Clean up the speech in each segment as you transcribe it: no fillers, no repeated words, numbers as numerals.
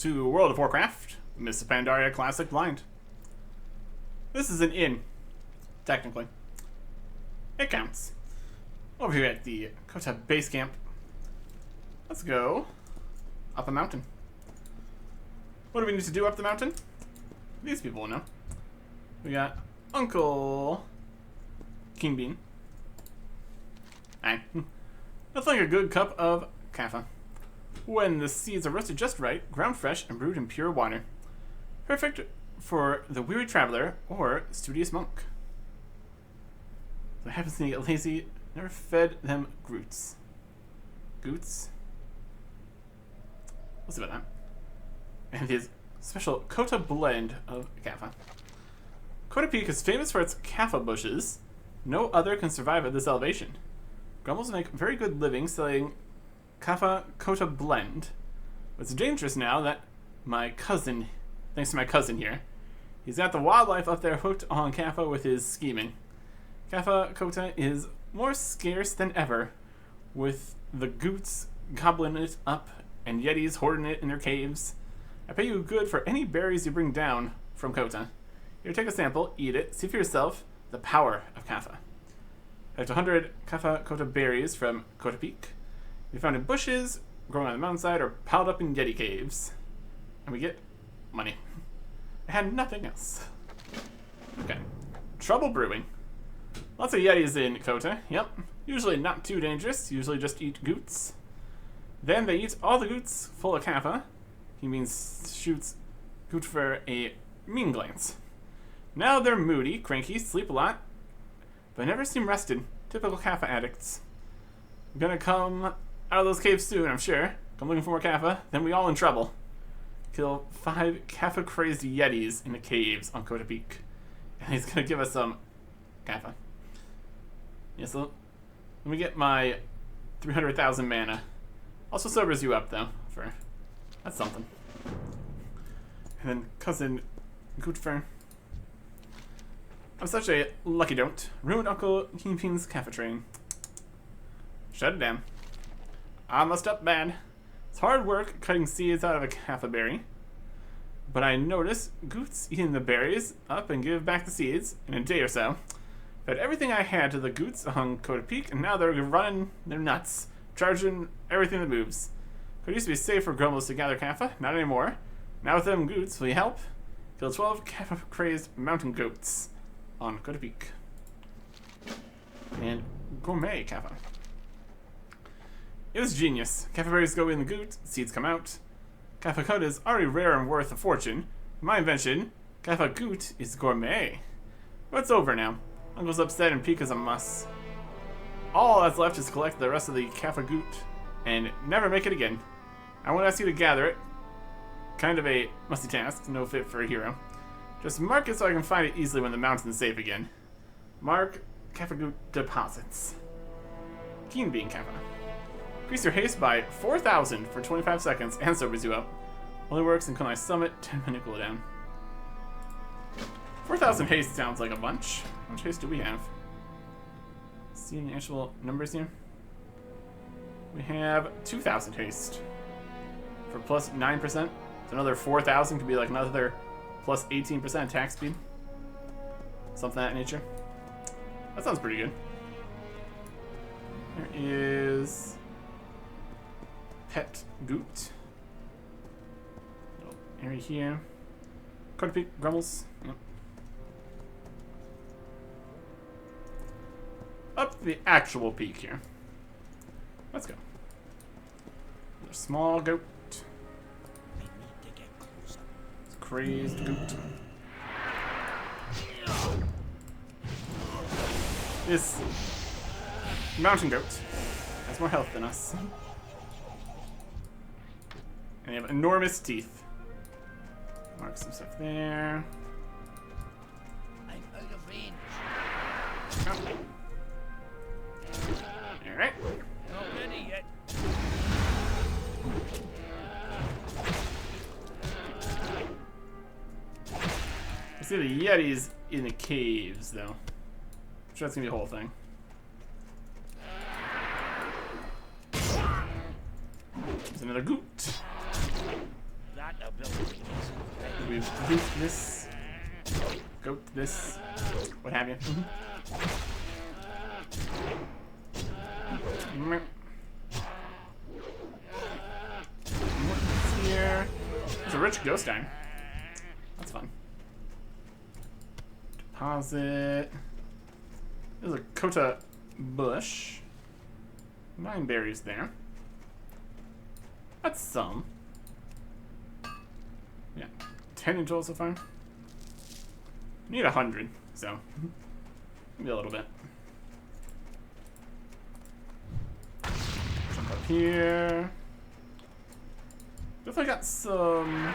to World of Warcraft, Mr. Pandaria Classic Blind. This is an inn, technically. It counts. Over here at the Kota base camp. Let's go up a mountain. What do we need to do up the mountain? These people will know. We got Uncle King Bean. Aye. Nothing like a good cup of kaffa. When the seeds are roasted just right, ground fresh, and brewed in pure water. Perfect for the weary traveler or studious monk. So I happen to get lazy, never fed them groots. Goots? We'll see about that. And his special Kota blend of kaffa. Kota Peak is famous for its kaffa bushes. No other can survive at this elevation. Grumbles make very good living selling kaffa Kota blend. But it's dangerous now that my cousin, thanks to my cousin here, he's got the wildlife up there hooked on kaffa with his scheming. Kaffa Kota is more scarce than ever, with the goots gobbling it up and yetis hoarding it in their caves. I pay you good for any berries you bring down from Kota. Here, take a sample, eat it, see for yourself the power of kaffa. Collect 100 kaffa Kota berries from Kota Peak. We found in bushes, growing on the mountainside, or piled up in yeti caves. And we get money. And nothing else. Okay. Trouble brewing. Lots of yetis in Kota, yep. Usually not too dangerous, usually just eat goots. Then they eat all the goots full of kaffa. He means shoots goot for a mean glance. Now they're moody, cranky, sleep a lot, but never seem rested. Typical kaffa addicts. I'm gonna come out of those caves soon, I'm sure. Come looking for more kaffa, then we all in trouble. Kill 5 kaffa-crazed yetis in the caves on Kota Peak. And he's gonna give us some kaffa. Yeah, so let me get my 300,000 mana. Also sobers you up, though, for... That's something. And then cousin Gootfern. I'm such a lucky don't. Ruined Uncle Kingpin's kaffa train. Shut it down. I messed up bad. It's hard work cutting seeds out of a kaffa berry. But I notice Goots eating the berries up and give back the seeds in a day or so. Fed everything I had to the Goots on Kota Peak, and now they're running their nuts, charging everything that moves. It used to be safe for grumbles to gather kaffa, not anymore. Now with them Goots, will you help? Kill 12 kaffa-crazed mountain goats on Kota Peak. And gourmet kaffa. It was genius. Kaffa berries go in the goot, seeds come out. Kaffa Kota is already rare and worth a fortune. My invention, kaffa goot, is gourmet. But it's over now. Uncle's upset and Peak is a muss. All that's left is collect the rest of the kaffa goot and never make it again. I won't ask you to gather it. Kind of a musty task, no fit for a hero. Just mark it so I can find it easily when the mountain's safe again. Mark kaffa goot deposits. Keen bean kaffa. Increase your haste by 4,000 for 25 seconds and sobers you up. Only works until I summit 10-minute cooldown. 4,000 haste sounds like a bunch. How much haste do we have? See any actual numbers here? We have 2,000 haste. For plus 9%. So another 4,000 could be like another plus 18% attack speed. Something of that nature. That sounds pretty good. There is Pet Goot. Little area here. Kota Peak, Grumbles. Yep. Up the actual peak here. Let's go. Another small goat. It's a crazed goat. This mountain goat has more health than us. And they have enormous teeth. Mark some stuff there. I'm out of range. Oh. Alright. Not ready yet. I see the yetis in the caves, though. I'm sure that's gonna be a whole thing. There's another goot. That That ability isn't ready. We've goofed this. Goat this. What have you. What's here? There's a rich ghost iron. That's fun. Deposit. There's a Kota bush. 9 berries there. That's some. Yeah. 10 in total so far. Need 100, so maybe a little bit. Jump up here. Definitely got some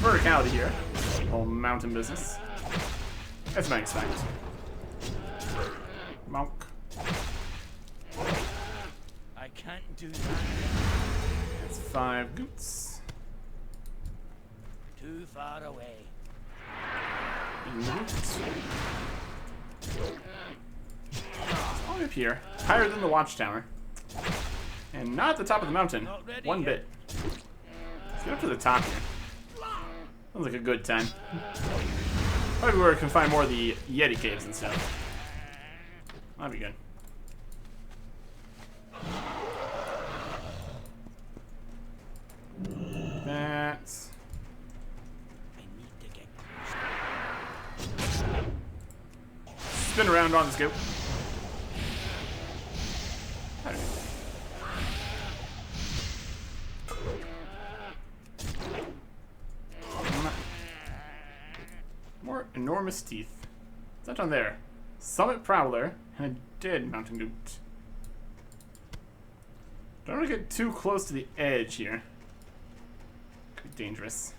verticality here. Whole mountain business. As I expect. Monk. I can't do that. That's 5 goots. Too far away. All up here, higher than the watchtower, and not at the top of the mountain. One bit. Let's get up to the top here. Sounds like a good time. Probably where we can find more of the Yeti caves and stuff. That'd be good. That's. Spin around on the scope. More enormous teeth. What's that on there? Summit Prowler and a dead mountain goat. Don't want to get too close to the edge here. Could be dangerous.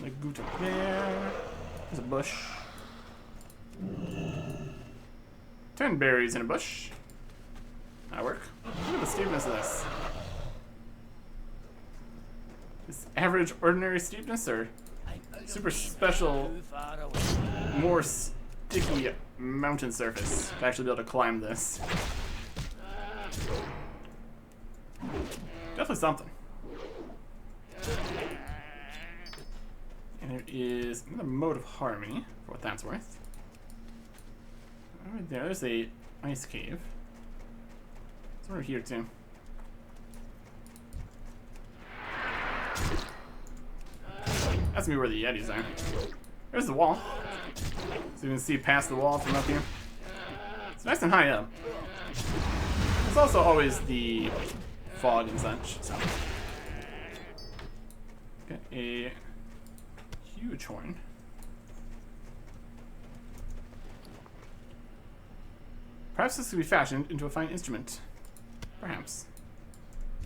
A goat up there. There's a bush. 10 berries in a bush. That'll work. Look at the steepness of this. Is average ordinary steepness or super special, more sticky mountain surface to actually be able to climb this? Definitely something. And there is another mode of harmony, for what that's worth. Right there, there's a ice cave. It's over here too. That's me where the Yetis are. There's the wall. So you can see past the wall from up here. It's nice and high up. It's also always the fog and such, so. Got a huge horn. Perhaps this could be fashioned into a fine instrument. Perhaps.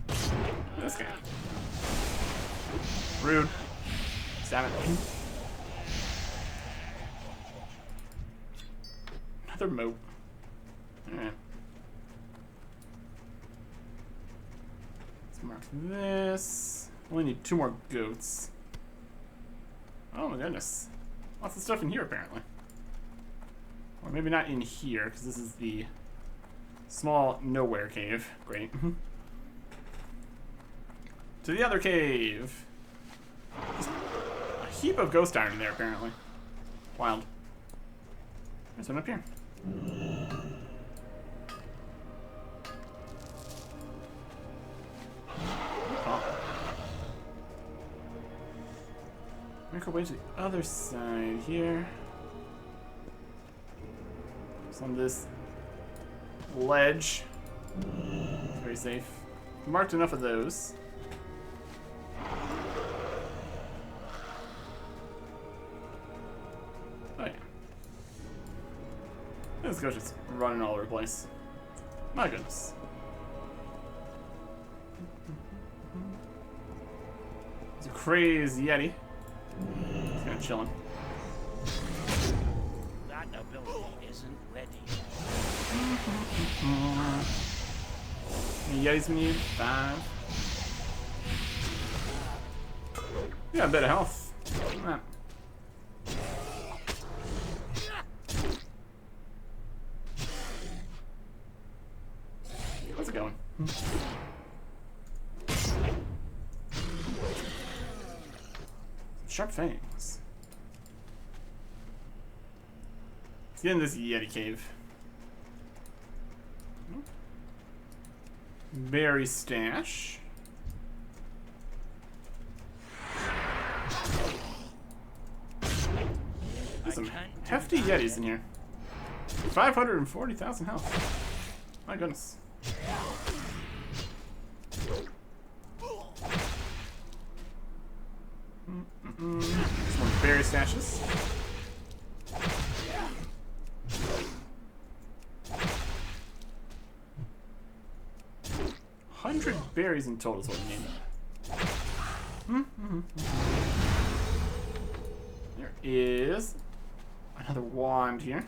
This guy. Rude. Stab it. Another moat. Alright. Let's mark this. Only need 2 more goats. Oh my goodness. Lots of stuff in here apparently. Or maybe not in here, because this is the small nowhere cave. Great. To the other cave. Just a heap of ghost iron in there, apparently. Wild. There's one up here. Oh. Make our way to the other side here. On this ledge. Very safe. Marked enough of those. Oh yeah. This guy's just running all over the place. My goodness. It's a crazy Yeti. He's kind of chilling. That ability isn't ready. Any Yetis we need? 5. Yeah, a bit of health. Ah. How's it going? sharp fangs. Let's get in this Yeti cave. Berry stash. There's some hefty Yetis in here. 540,000 health. My goodness. Some more berry stashes. Berries in total is what we need. There is another wand here.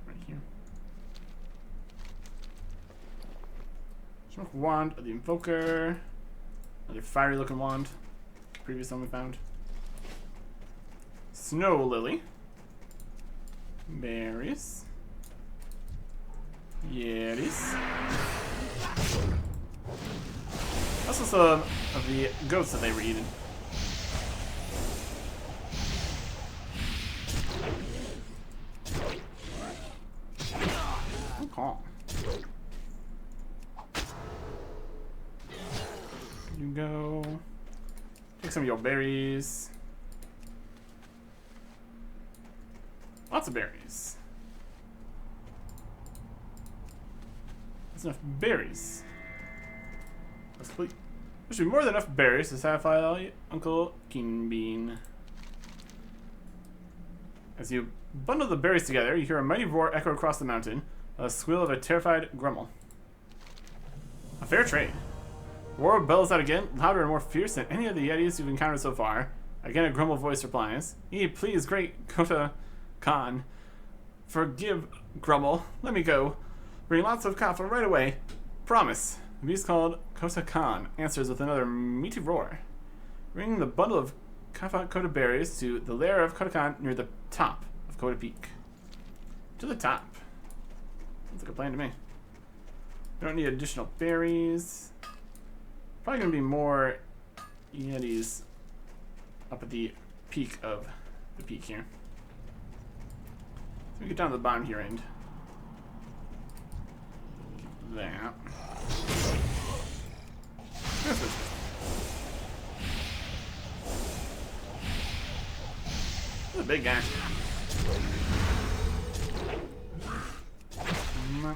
Right here. Smoke wand of the Invoker. Another fiery looking wand. Previous one we found. Snow Lily. Berries. Yetis. Also some of the goats that they were eating. Okay. You go. Take some of your berries. Lots of berries. That's enough berries. Let's complete. There should be more than enough berries to satisfy Uncle Keenbean. As you bundle the berries together, you hear a mighty roar echo across the mountain, a squeal of a terrified Grummel. A fair trade. Roar bellows out again, louder and more fierce than any of the Yetis you've encountered so far. Again, a Grummel voice replies, please, great Kota Khan. Forgive, Grummel. Let me go. Bring lots of kaffa right away. Promise. The beast called Kota Khan answers with another meaty roar. Bring the bundle of kaffa Kota berries to the lair of Kota Khan near the top of Kota Peak. To the top. Sounds like a plan to me. We don't need additional berries. Probably going to be more Yetis up at the peak of the peak here. So we get down to the bottom here and that. This is a big guy. No. No.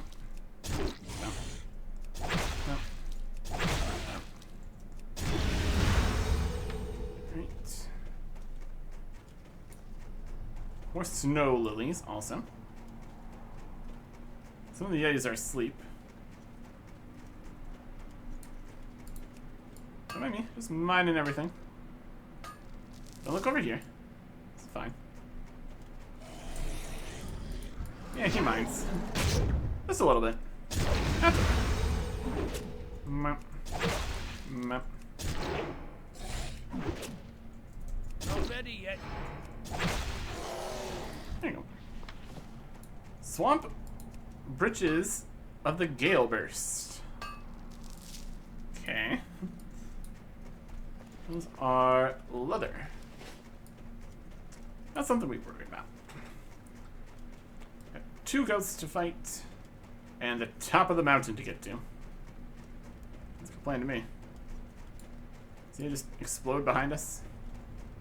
Right. More snow lilies also. Some of the Yetis are asleep. Don't mind me, just mining everything. Don't look over here. It's fine. Yeah, he mines. Just a little bit. That's okay. Map. Map. Not ready yet. There you go. Swamp Britches of the Gale Burst. Okay. Those are leather. That's something we worry about. Got 2 goats to fight, and the top of the mountain to get to. That's a good plan to me. See it just explode behind us?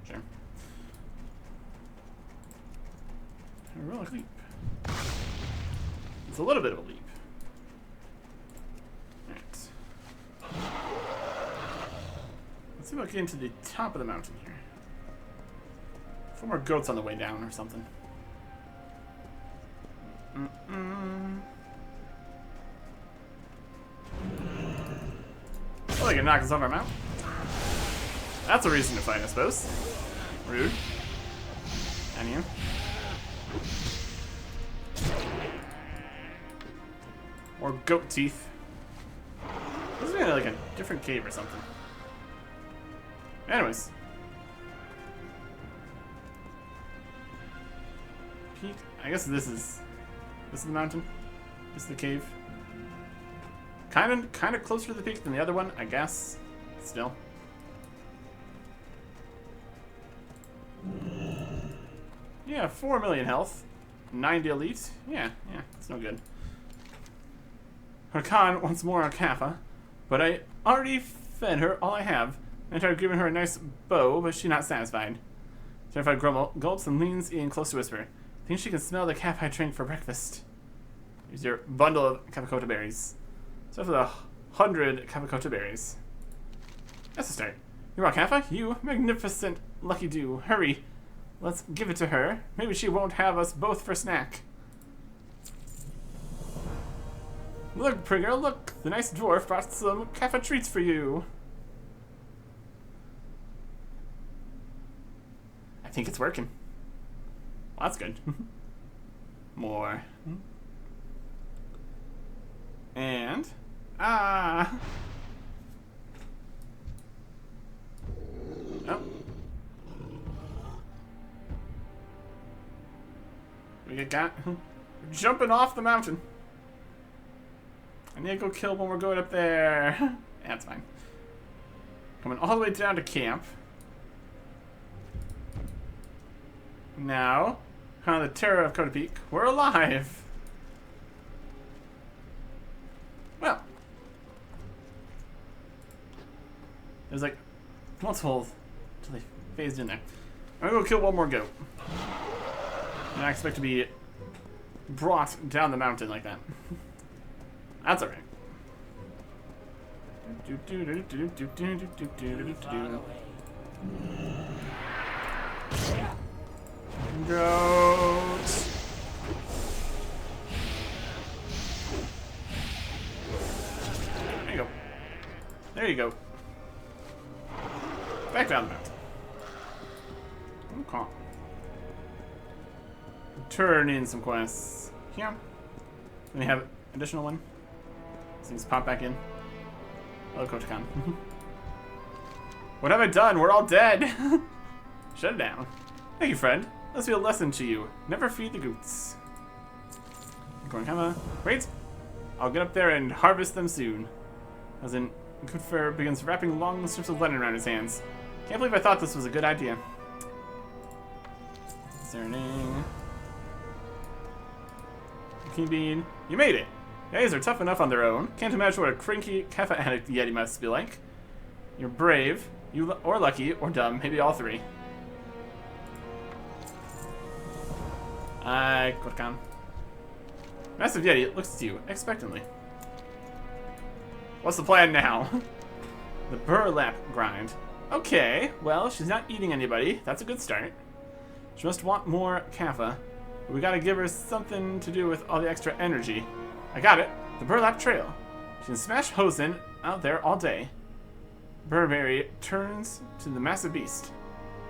Sure. A heroic leap. It's a little bit of a leap. Let's see if I can get into the top of the mountain here. 4 more goats on the way down or something. Oh, they can knock us off our mount. That's a reason to fight, I suppose. Rude. And you. Or goat teeth. This is maybe like a different cave or something. Anyways. Peak. I guess this is the mountain. This is the cave. Kind of closer to the peak than the other one, I guess. Still. Yeah, 4 million health. 90 elite. Yeah, it's no good. Hakan wants more on Kappa, but I already fed her all I have. I tried giving her a nice bow, but she's not satisfied. Terrified Grumble gulps and leans in close to whisper. Think she can smell the Kappa I drank for breakfast. Here's your bundle of Kapakota berries. So for the 100 Kapakota berries. That's a start. You want Kappa? You magnificent lucky do. Hurry. Let's give it to her. Maybe she won't have us both for snack. Look, Prigger, look. The nice dwarf brought some Kappa treats for you. I think it's working. Well, that's good. More. And... Oh. We get got. We're jumping off the mountain. I need to go kill when we're going up there. That's fine. Coming all the way down to camp. Now, on the terror of Kota Peak, we're alive. Well, there's like multiple until they phased in there. I'm gonna go kill one more goat. And I expect to be brought down the mountain like that. That's alright. Goat. There you go. There you go. Back down the mountain. Okay. Turn in some quests. Here. Let me have additional one. Things pop back in. Hello, Kotakan. What have I done? We're all dead. Shut it down. Thank you, friend. Let's be a lesson to you. Never feed the goots. Wait. I'll get up there and harvest them soon. As in, Goodfur begins wrapping long strips of linen around his hands. Can't believe I thought this was a good idea. Discerning. King Bean, you made it. Guys are tough enough on their own. Can't imagine what a cranky Kappa addict Yeti must be like. You're brave, or lucky, or dumb, maybe all three. Kotkan. Massive Yeti looks at you expectantly. What's the plan now? The burlap grind. Okay, well, she's not eating anybody. That's a good start. She must want more Kappa. But we gotta give her something to do with all the extra energy. I got it. The burlap trail. She can smash Hosen out there all day. Burberry turns to the massive beast.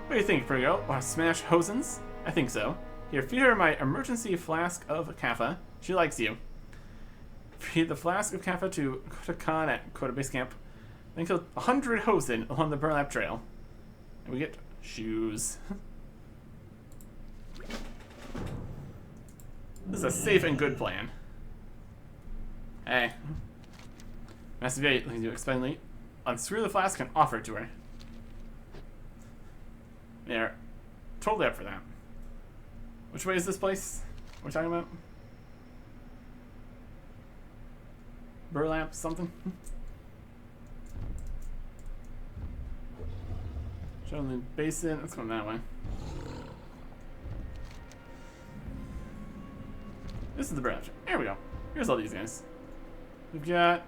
What do you think, Prigo? Want to smash Hosens? I think so. Here, feed her my emergency flask of Kappa. She likes you. Feed the flask of Kappa to Kotakan at Kota Base Camp. Then kill 100 Hosen along the burlap trail. And we get shoes. This is a safe and good plan. Hey. Massive 8, let me do expediently. Unscrew the flask and offer it to her. They're totally up for that. Which way is this place? What are we talking about? Burlap something? Showing the basin. Let's go that way. This is the branch. There we go. Here's all these guys. We've got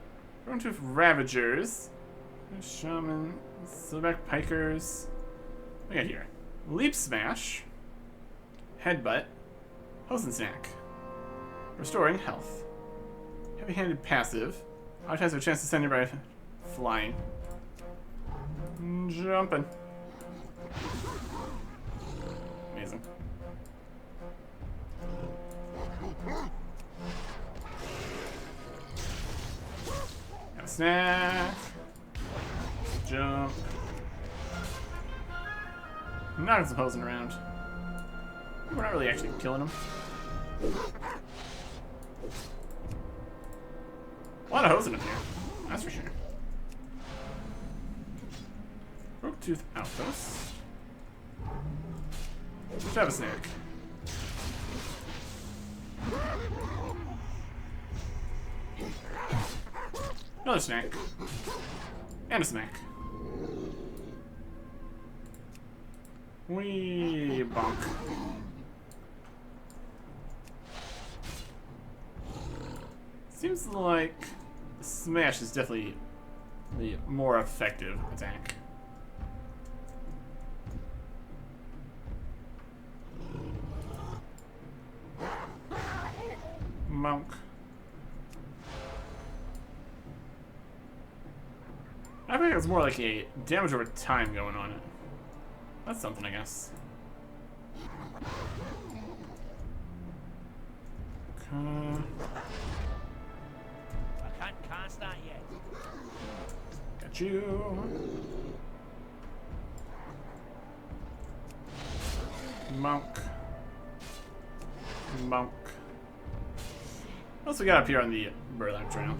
Rontooth Ravagers, Shaman, Silverback Pikers. What we got here? Leap Smash, Headbutt, Hosen Snack, Restoring Health, Heavy-Handed Passive, has a chance to send everybody flying, Jumping. Amazing. Got a snack. Jump. Not supposing around. We're not really actually killing them. A lot of hosing up here. That's for sure. Broke-tooth outpost. Let's have a snack. Another snack. And a snack. Wee bonk. Seems like the smash is definitely the more effective attack. Monk. I think it's more like a damage over time going on it. That's something, I guess. I can't cast that yet. Got you. Monk. Monk. What else we got up here on the Burlap Trail?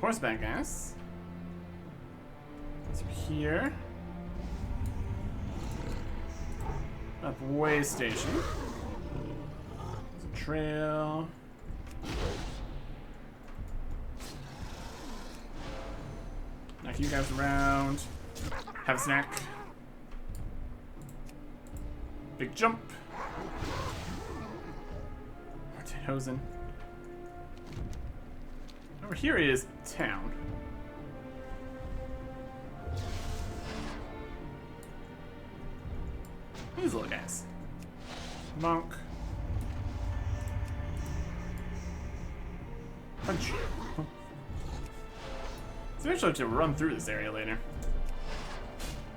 Horseback guys. So here. Up way station. There's a trail. Knock you guys around. Have a snack. Big jump. Hosen. Over here is town. These little guys. Monk. Punch. So eventually have to run through this area later.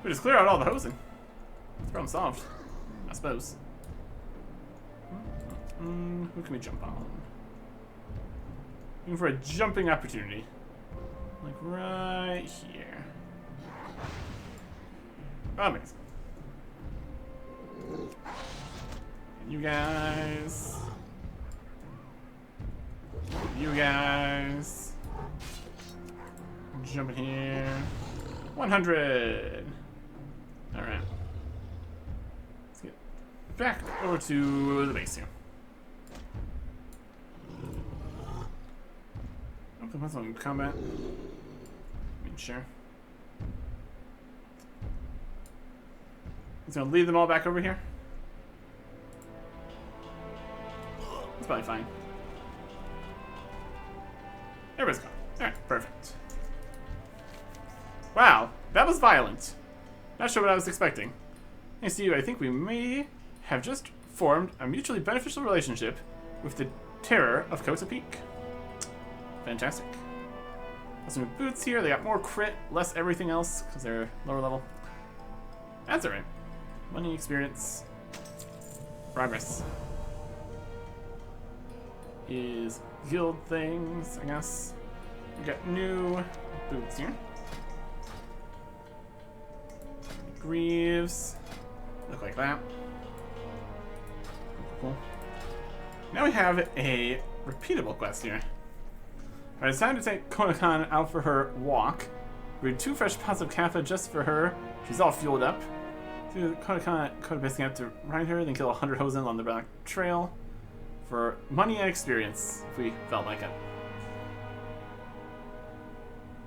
We just clear out all the hosen. Problem solved, I suppose. Who can we jump on? Looking for a jumping opportunity. Like right here. Amazing. And you guys. You guys. Jump in here. 100. Alright. Let's get back over to the base here. Depends on combat. I mean, sure. He's gonna lead them all back over here. That's probably fine. Everybody's gone. Alright, perfect. Wow, that was violent. Not sure what I was expecting. Thanks to you, I think we may have just formed a mutually beneficial relationship with the terror of Kota Peak. Fantastic. Got some boots here. They got more crit, less everything else because they're lower level. That's alright. Money, experience, progress. Is guild things, I guess. We got new boots here. Greaves. Look like that. Cool. Now we have a repeatable quest here. Alright, it's time to take Konokan out for her walk. Breed 2 fresh pots of Kappa just for her. She's all fueled up. So Konokan basically have to ride her, then kill 100 Hosen on the back trail for money and experience, if we felt like it.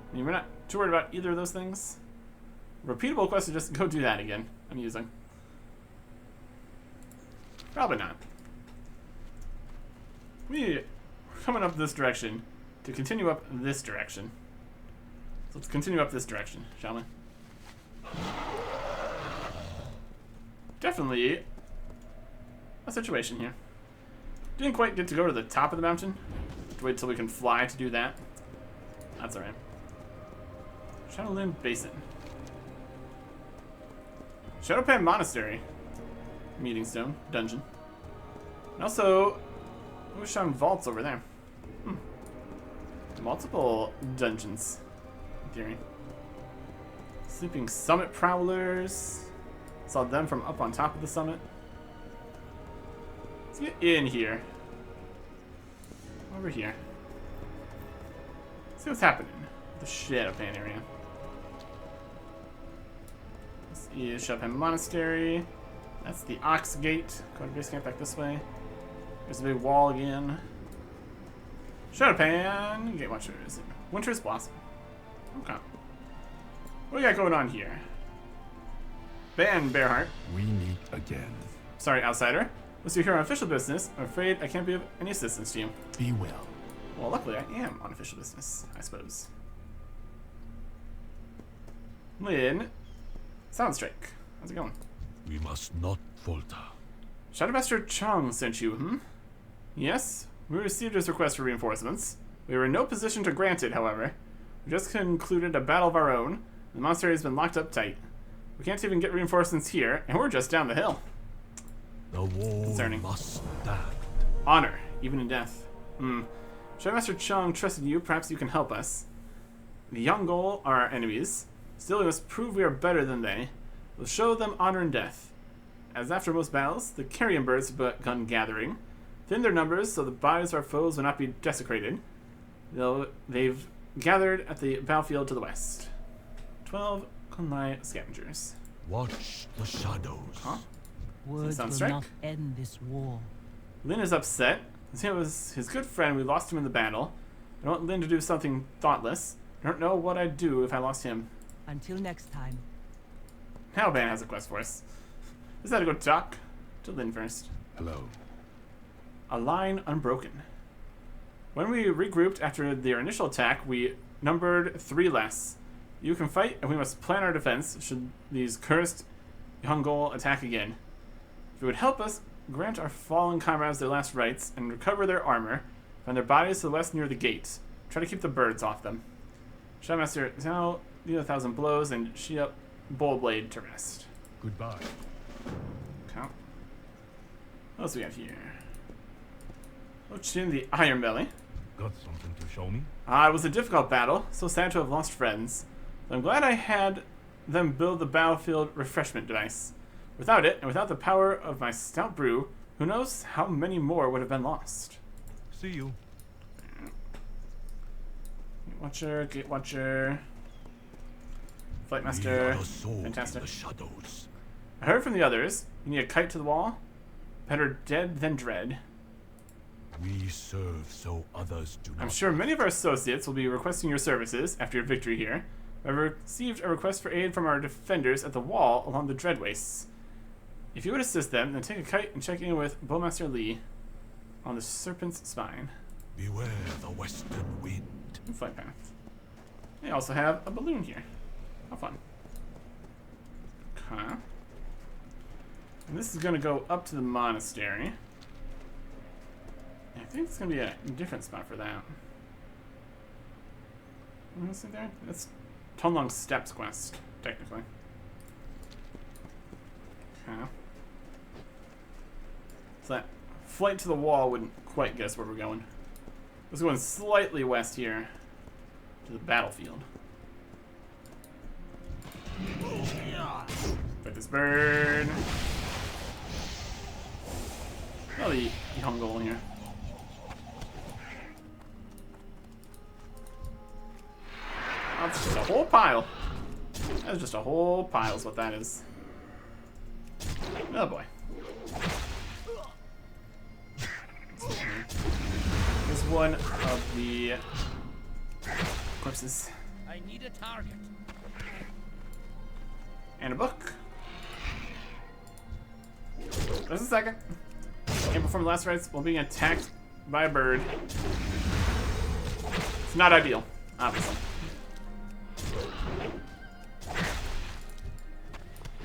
I mean, we're not too worried about either of those things. Repeatable quest to just go do that again. I'm using. Probably not. We're coming up this direction to continue up this direction. So let's continue up this direction, shall we? Definitely a situation here. Didn't quite get to go to the top of the mountain. Have to wait till we can fly to do that. That's alright. Shadowland Basin. Shadowpan Monastery. Meeting Stone. Dungeon. And also, Ushan Vaults over there. Multiple dungeons, in theory. Sleeping Summit Prowlers. Saw them from up on top of the summit. Let's get in here. Over here. See what's happening. The Shadow Pandaria. This is Shadowpan Monastery. That's the Ox Gate. Go to base camp back this way. There's a big wall again. Shadowpan Gatewatcher. Is it Winter's Blossom? Okay. What do we got going on here? Ben Bearheart. We meet again. Sorry, outsider. Was you here on official business? I'm afraid I can't be of any assistance to you. Be well. Well, luckily I am on official business, I suppose. Lynn. Soundstrike. How's it going? We must not falter. Shadowmaster Chong sent you, Yes, we received his request for reinforcements. We were in no position to grant it, however. We just concluded a battle of our own. The monastery has been locked up tight. We can't even get reinforcements here, and we're just down the hill. The war Concerning. must stand. Honor, even in death. Shadowmaster Chong trusted you, perhaps you can help us. The Yonggol are our enemies. Still, we must prove we are better than they. We'll show them honor in death. As after most battles, the carrion birds have begun gathering. Thin their numbers so the bodies of our foes will not be desecrated. They've gathered at the battlefield to the west. 12 Kunlai scavengers. Watch the shadows. Huh? Words will Soundstrike? not end this war. Lin is upset. Since it was his good friend, we lost him in the battle. I don't want Lin to do something thoughtless. I don't know what I'd do if I lost him. Until next time. Now Ban has a quest for us. Just had to go talk to Lin first. Hello. A line unbroken. When we regrouped after their initial attack, we numbered 3 less. You can fight, and we must plan our defense should these cursed Yonggol attack again. If you would help us, grant our fallen comrades their last rites, and recover their armor, find their bodies to the west near the gate. Try to keep the birds off them. Shadowmaster now deal 1,000 blows, and she up Bullblade to rest. Goodbye. Okay. What else we got here? Ochin the Iron Belly. Got something to show me? It was a difficult battle, so sad to have lost friends. But I'm glad I had them build the battlefield refreshment device. Without it, and without the power of my stout brew, who knows how many more would have been lost. See you. Gate Watcher. We are Flightmaster. the sword Fantastic. in the shadows. I heard from the others, you need a kite to the wall? Better dead than dread. We serve so others do not. I'm sure many of our associates will be requesting your services after your victory here. I've received a request for aid from our defenders at the wall along the Dread Wastes. If you would assist them, then take a kite and check in with Bowmaster Lee on the Serpent's Spine. Beware the western wind. And flight path. They also have a balloon here. How fun. Okay. And this is going to go up to the monastery. I think it's going to be a different spot for that. What is it there? That's Tonlong Steps quest, technically. Okay. So that flight to the wall wouldn't quite get us where we're going. Let's go slightly west here to the battlefield. Fight this bird. Oh, the Yonggol here. That's just a whole pile. That's just a whole pile is what that is. Oh boy. Here's one of the corpses. I need a target. And a book. Just a second. Can't perform last rites while being attacked by a bird. It's not ideal, obviously.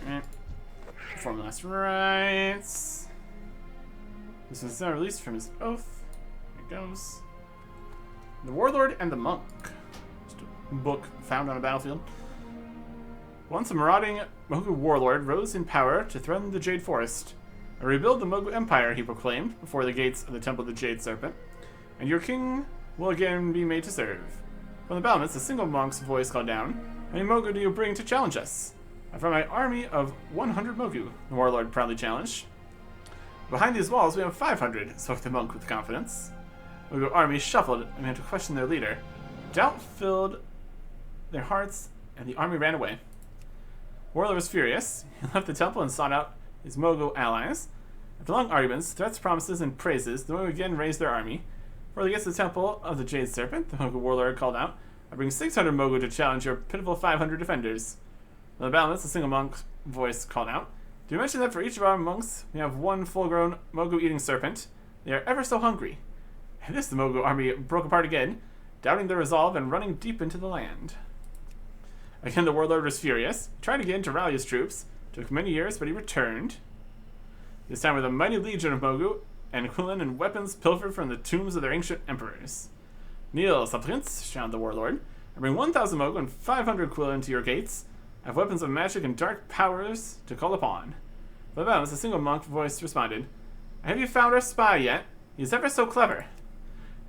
Alright. Perform last rites. This is now released from his oath. Here it goes. The Warlord and the Monk. Just a book found on a battlefield. Once a marauding Mogu warlord rose in power to threaten the Jade Forest. And rebuild the Mogu Empire, he proclaimed, before the gates of the Temple of the Jade Serpent. And your king will again be made to serve. From the battlements, a single monk's voice called down. How many Mogu do you bring to challenge us? From my army of 100 Mogu, the warlord proudly challenged. Behind these walls, we have 500, spoke the monk with confidence. The Mogu army shuffled and began to question their leader. Doubt filled their hearts, and the army ran away. Warlord was furious. He left the temple and sought out his Mogu allies. After long arguments, threats, promises, and praises, the Mogu again raised their army. Before they get to the temple of the Jade Serpent, the Mogu warlord called out, "I bring 600 Mogu to challenge your pitiful 500 defenders." On the battlements, a single monk voice called out, "Do you mention that for each of our monks, we have one full-grown Mogu-eating serpent? They are ever so hungry." At this, the Mogu army broke apart again, doubting their resolve and running deep into the land. Again, the warlord was furious. He tried again to rally his troops. It took many years, but he returned. This time with a mighty legion of Mogu, and Quillen and weapons pilfered from the tombs of their ancient emperors. "Kneel, suppliants," shouted the warlord. "I bring 1,000 Mogu and 500 Quillen to your gates. I have weapons of magic and dark powers to call upon." For the balance, a single monk voice responded, "Have you found our spy yet? He is ever so clever."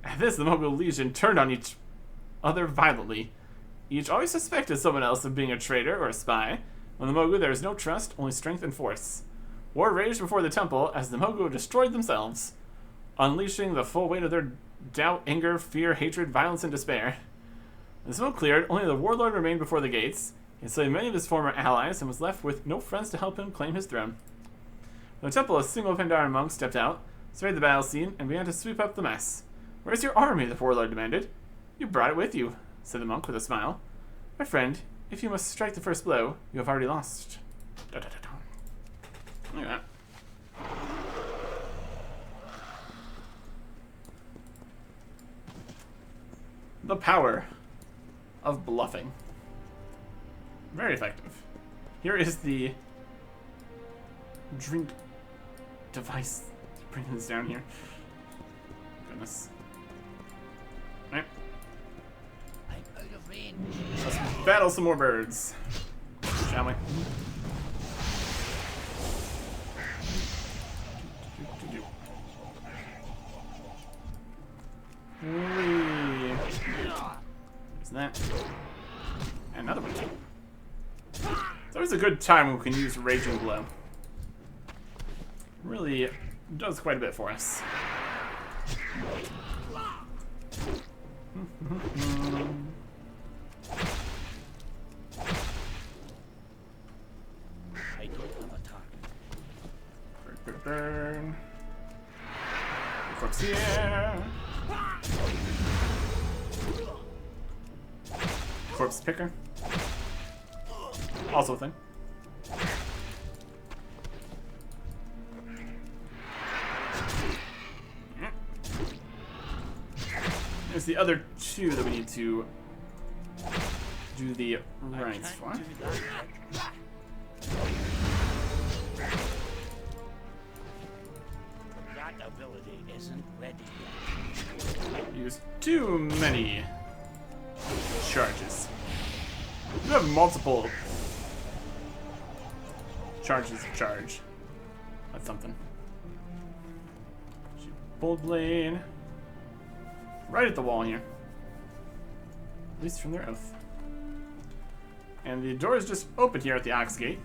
At this, the Mogu legion turned on each other violently. Each always suspected someone else of being a traitor or a spy. When the Mogu, there is no trust, only strength and force. War raged before the temple as the Mogu destroyed themselves, unleashing the full weight of their doubt, anger, fear, hatred, violence, and despair. When the smoke cleared, only the warlord remained before the gates. He had slain many of his former allies and was left with no friends to help him claim his throne. From the temple, a single Pandaria monk stepped out, surveyed the battle scene, and began to sweep up the mess. "Where's your army?" the warlord demanded. "You brought it with you," said the monk with a smile. "My friend, if you must strike the first blow, you have already lost." Da, da, da, da. Look at that. The power of bluffing. Very effective. Here is the drink device. Bringing this down here. Goodness. Alright. I'm out of range. Let's battle some more birds. Shall we? Whee. There's that. And another one. It's always a good time when we can use Raging Blow. Really does quite a bit for us. I don't have a target. Burn, burn, burn. Corpse here. Corpse picker. Also a thing. There's the other two that we need to do the rites for. Do that yet. That ability isn't ready yet. Use too many charges. You have multiple charges of charge. That's something. Bold blade. Right at the wall here. At least from their oath. And the door is just open here at the Ox Gate.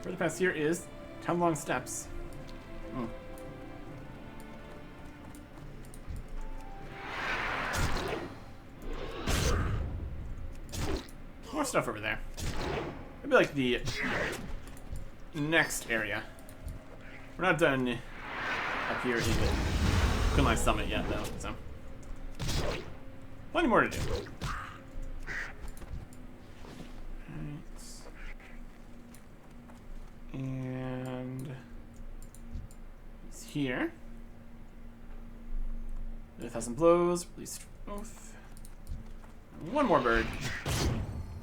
Further past here is 10 long steps. Mm. More stuff over there. Maybe like the next area. We're not done up here in Kunlai Summit yet, though, so plenty more to do. Right. And it's here. 1,000 blows, released oath. And one more bird.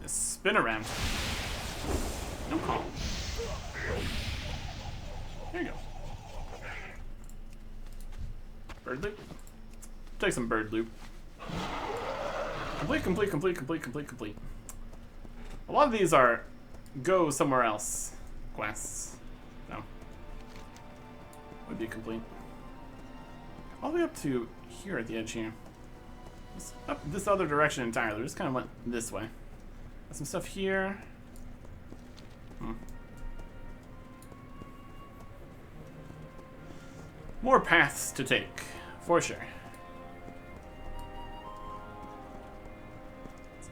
Spin around. No call. There you go. Bird loop. Take some bird loop. Complete. A lot of these are go somewhere else quests. So would be complete. All the way up to here at the edge here. Up this other direction entirely. We just kind of went this way. Got some stuff here. More paths to take, for sure.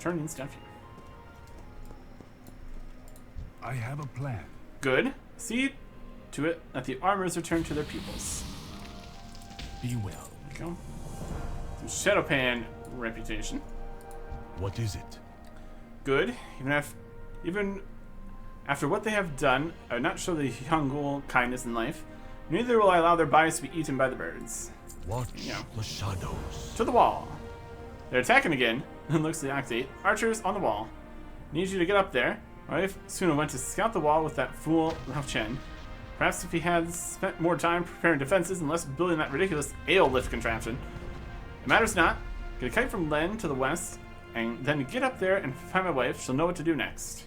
turning stuff here. I have a plan. Good. See to it that the armors return to their peoples. Be well. There you go. Some Shadowpan reputation. What is it? Good. Even after what they have done, I would not show the Yangul kindness in life. Neither will I allow their bodies to be eaten by the birds. Watch Yeah. the shadows. To the wall. They're attacking again. And looks like the Ox 8. Archers on the wall. Need you to get up there. My wife Suna went to scout the wall with that fool Lao Chen. Perhaps if he had spent more time preparing defenses and less building that ridiculous ale lift contraption. It matters not. Get a kite from Len to the west, and then get up there and find my wife. She'll know what to do next.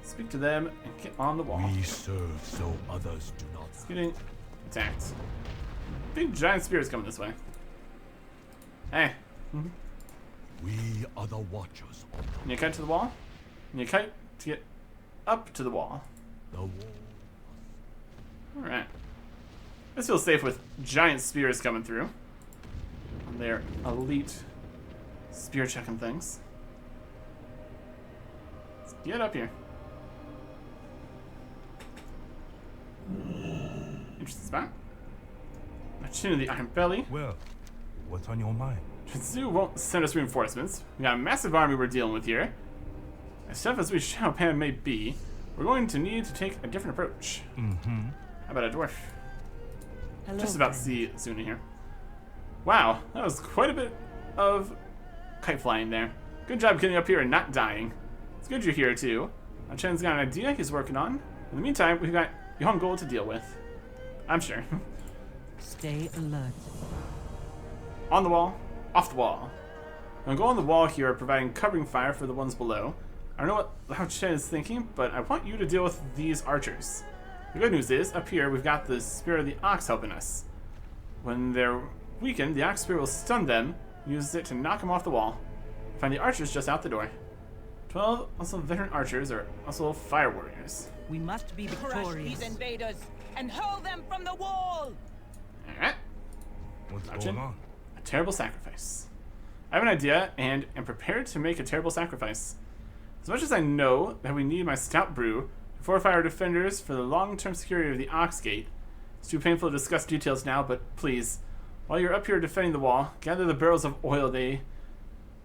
Speak to them and get on the wall. We serve so others do not. It's getting attacked. Big giant spears coming this way. Hey. We are the watchers of And you kite to the wall. And you kite to get up to the wall. the wall. Alright. This feels safe with giant spears coming through. And their elite spear checking things. Let's get up here. Interesting spot. A chin of the Iron Belly. Well, what's on your mind? Jinzu won't send us reinforcements. We got a massive army we're dealing with here. As tough as we Shadowpan may be, we're going to need to take a different approach. Mm-hmm. How about a dwarf? Hello, Just about to friend. see Zuna here. Wow, that was quite a bit of kite flying there. Good job getting up here and not dying. It's good you're here too. Chen's got an idea he's working on. In the meantime, we've got Yonggol to deal with. I'm sure. Stay alert. On the wall, off the wall. Yonggol on the wall here are providing covering fire for the ones below. I don't know what Lao Chen is thinking, but I want you to deal with these archers. The good news is, up here, we've got the Spear of the Ox helping us. When they're weakened, the Ox Spear will stun them, use it to knock them off the wall. Find the archers just out the door. 12 also veteran archers are also fire warriors. We must be Crush victorious. these invaders and hurl them from the wall! Alright, What's Gotcha. going on? a terrible sacrifice. I have an idea and am prepared to make a terrible sacrifice. As much as I know that we need my stout brew to fortify our defenders for the long-term security of the Ox Gate, it's too painful to discuss details now, but please, while you're up here defending the wall, gather the barrels of oil they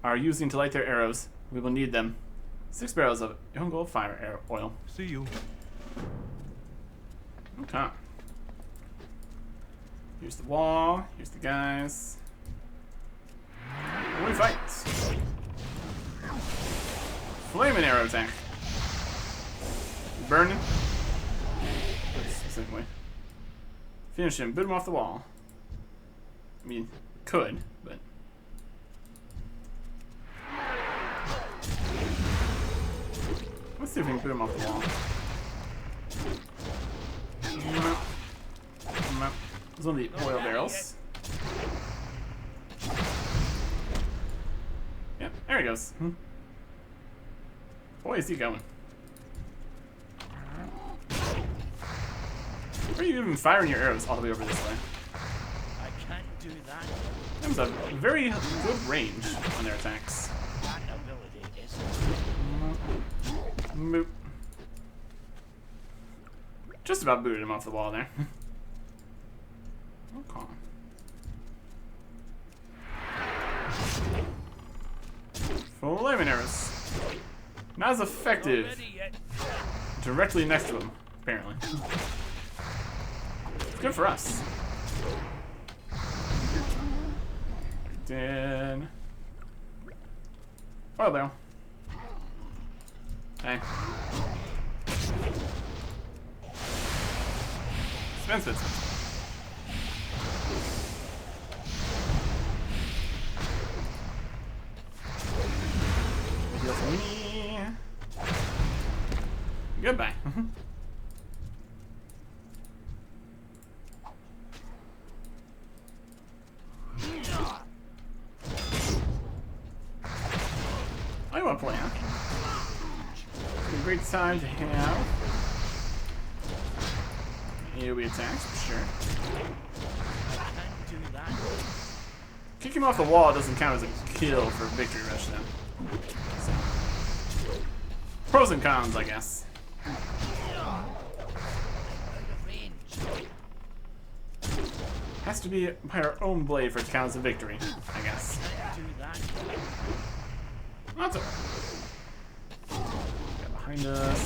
are using to light their arrows. We will need them. 6 barrels of Yonggol fire oil. See you. Okay. Here's the wall. Here's the guys. And we fight. Flaming arrow attack. Burning. Specifically. Finish him. Boot him off the wall. I mean, could, but. Let's see if we can put him off the wall. There's one of the oil barrels. Yep, there he goes. Boy, is he going. Where are you even firing your arrows all the way over this way? I can't do that. That was a very good range on their attacks. That ability is Moop. Just about booted him off the wall there. Okay. Flaming arrows. Not as effective. ready yet. Directly next to him, apparently. Good for us. Dead. Oil barrel. Hey. Spin. Deal for me. Goodbye. I want to plan. It's a great time to have AoE attacks for sure. I can't do that. Kick him off the wall doesn't count as a kill for Victory Rush then. So, pros and cons, I guess. Out of range. Has to be by our own blade for it to count as a victory, I guess. Do that. Not Get behind us.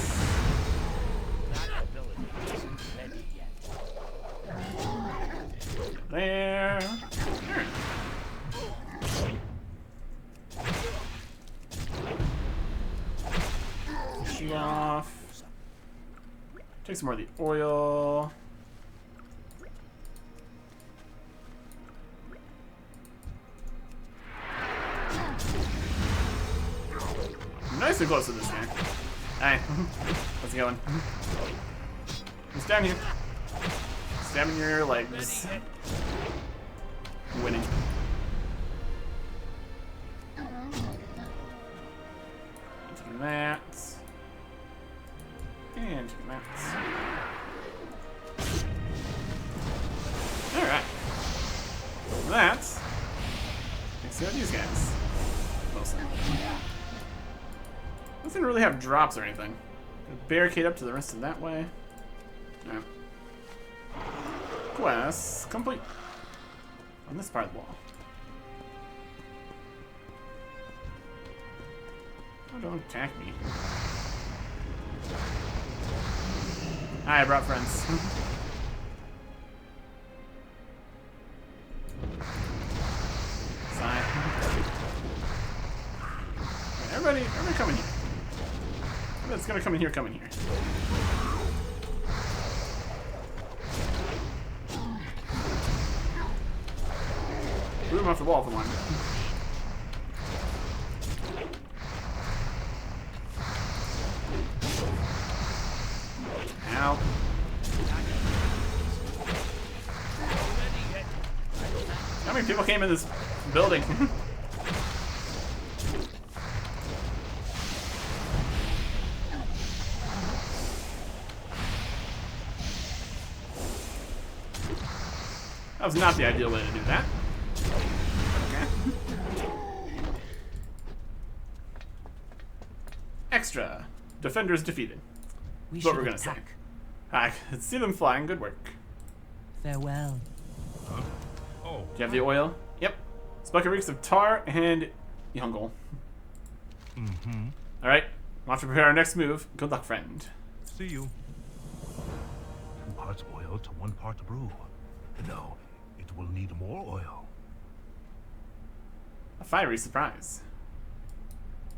That ability isn't ready yet. There. Shoot off. Take some more of the oil. Nice and close to this guy. Hi. How's it going? Just down here. Stabbing your legs. Winning. Taking that. And taking that. Alright. That makes out these guys. Mostly. Doesn't really have drops or anything. Barricade up to the rest of that way. Alright. Quest complete. On this part of the wall. Oh, don't attack me. Hi, I brought friends. Sigh. Right, everybody come in here. That's gonna come in here, come in here. Boot him off the wall for one. Ow. How many people came in this building? That was not the ideal way to do that. Okay. Extra. Defenders defeated. We That's what should we're gonna say. attack. I can see them flying. Good work. Farewell. Oh, Do you have the oil? Yep. This bucket reeks of tar and Yungle. Alright. We'll have to prepare our next move. Good luck, friend. see you. 2 parts oil to 1 part brew. No, it will need more oil. A fiery surprise.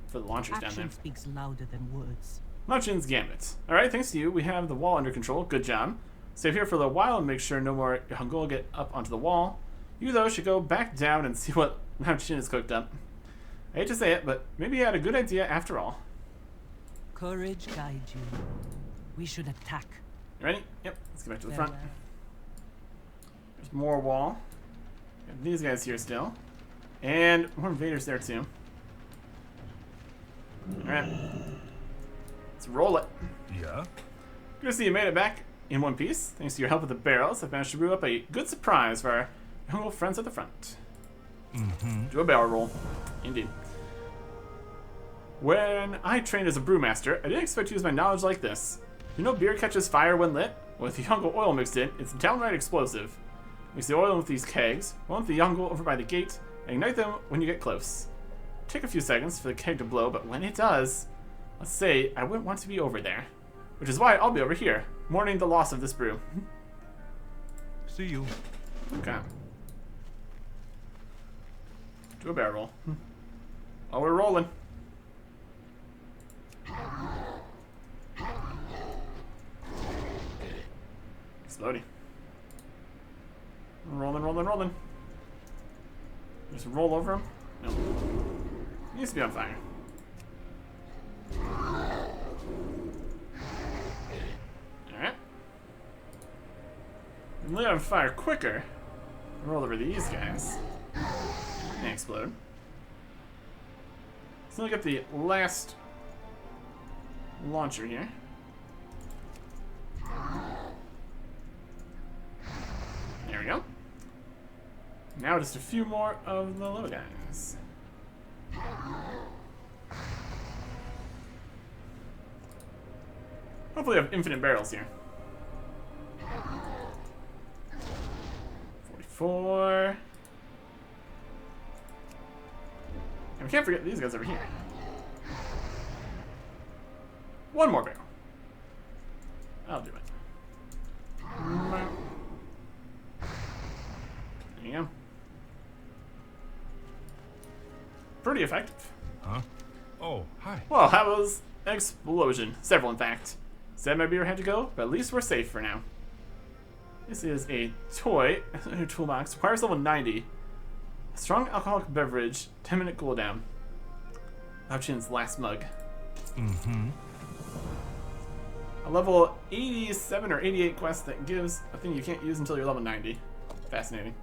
For the launchers down there. Action speaks louder than words. Munchin's Gambit. Alright, thanks to you, we have the wall under control. Good job. Stay here for a little while and make sure no more Hungul get up onto the wall. You, though, should go back down and see what Mountaineering has cooked up. I hate to say it, but maybe you had a good idea after all. Courage guide you. We should attack. You ready? Yep, let's get back to the front. Farewell. There's more wall. Got these guys here still. And more invaders there, too. Alright. Let's roll it. Yeah? Good to see you made it back in one piece. Thanks to your help with the barrels, I've managed to brew up a good surprise for our young friends at the front. Do a barrel roll. Indeed. When I trained as a brewmaster, I didn't expect to use my knowledge like this. You know beer catches fire when lit? With the Yungle oil mixed in, it's downright explosive. Mix the oil with these kegs, roll the Yungle over by the gate, and ignite them when you get close. Take a few seconds for the keg to blow, but when it does, let's say I wouldn't want to be over there. Which is why I'll be over here, mourning the loss of this brew. See you. Okay. Do a barrel roll. Oh, we're rolling. Exploding. Rolling, rolling, rolling. Just roll over him? No. He needs to be on fire. Alright. And lit on fire quicker. Roll over these guys. And explode. So look at the last launcher here. There we go. Now just a few more of the low guys. Hopefully I have infinite barrels here. 44. And we can't forget these guys over here. One more barrel. I'll do it. There you go. Pretty effective. Huh? Oh, hi. Well, that was an explosion. Several, in fact. Sad my beer had to go, but at least we're safe for now. This is a toy. A toolbox. Requires level 90. A strong alcoholic beverage. 10-minute cooldown. Lauchin's last mug. Mm-hmm. A level 87 or 88 quest that gives a thing you can't use until you're level 90. Fascinating.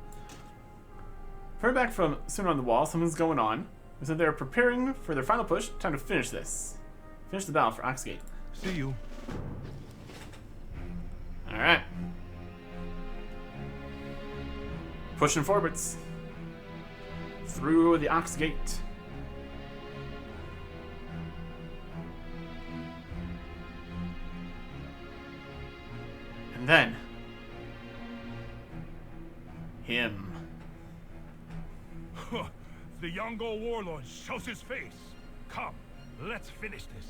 Heard back from Soon on the Wall. Something's going on. So they're preparing for their final push. Time to finish this. Finish the battle for Oxgate. See you. Alright. Pushing forwards. Through the Oxgate. And then... him. The Yongo warlord shows his face. Come, let's finish this.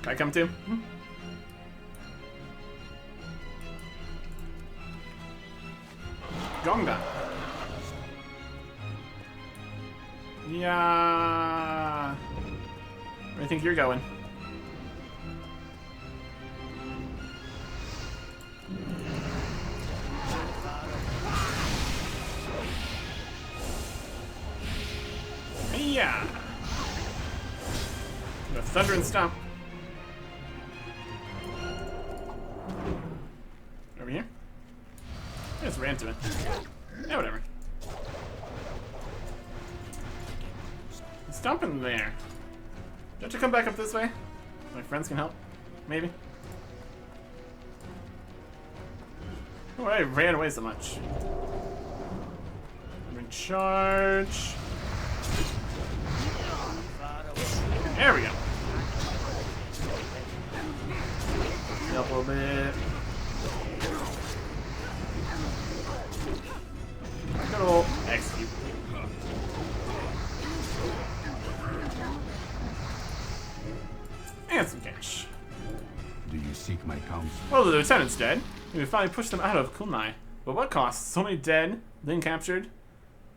Can I come too? Gonga. Yeah. Where do you think you're going? Yeah. Thunder and stomp. Over here? I just ran to it. Yeah, whatever. Stomping there. Don't you come back up this way? My friends can help? Maybe? Oh, I ran away so much. I'm in charge. There we go. Up a little bit. Good old execute. And some cash. Do you seek my counsel? Well, the lieutenant's dead. We finally pushed them out of Kunai. But what cost? So many dead, then captured.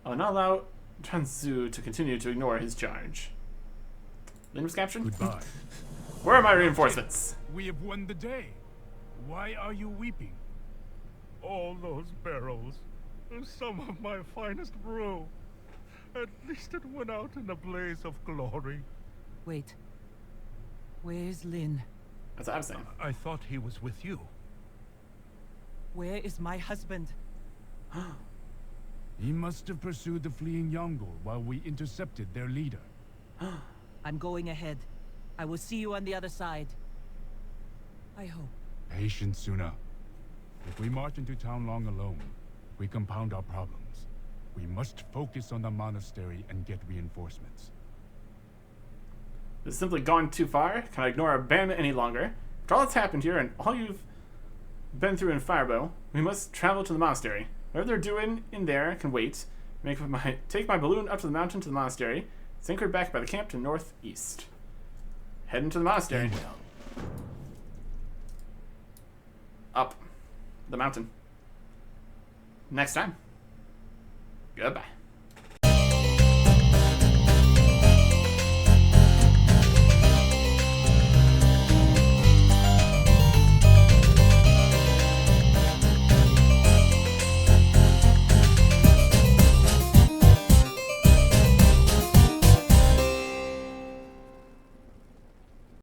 I will not allow Transu to continue to ignore his charge. Lin was captured? Goodbye. Where are my reinforcements? We have won the day. Why are you weeping? All those barrels. Some of my finest brew. At least it went out in a blaze of glory. Wait. Where's Lin? That's what I was saying. I thought he was with you. Where is my husband? He must have pursued the fleeing Yongle while we intercepted their leader. I'm going ahead. I will see you on the other side. I hope. Patience, Suna. If we march into town long alone, we compound our problems. We must focus on the monastery and get reinforcements. This has simply gone too far. Can I ignore our abandonment any longer? After all that's happened here and all you've been through in Firebow, we must travel to the monastery. Whatever they're doing in there can wait. Take my balloon up to the mountain to the monastery. It's anchored back by the camp to northeast. Heading to the monastery. Up the mountain. Next time. Goodbye.